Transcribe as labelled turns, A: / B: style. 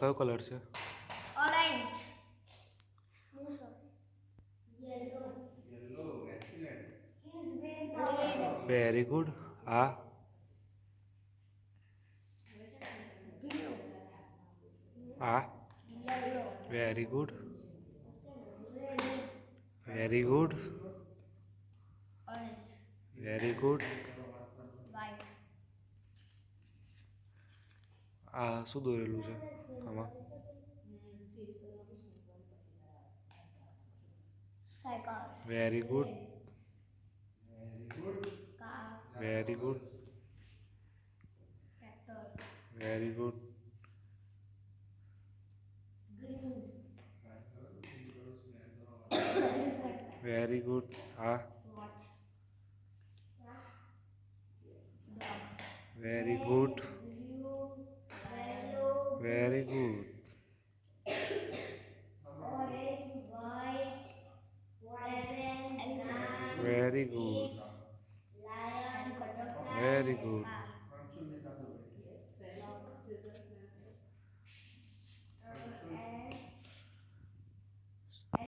A: કયો કલર છે?
B: Orange.
A: Very good. આ આ very good. Very good. Very good. આ શું દોરેલું છે આમાં? Very good. Very good. Very good. Very good. આ very good. Very good. Very good. Very good.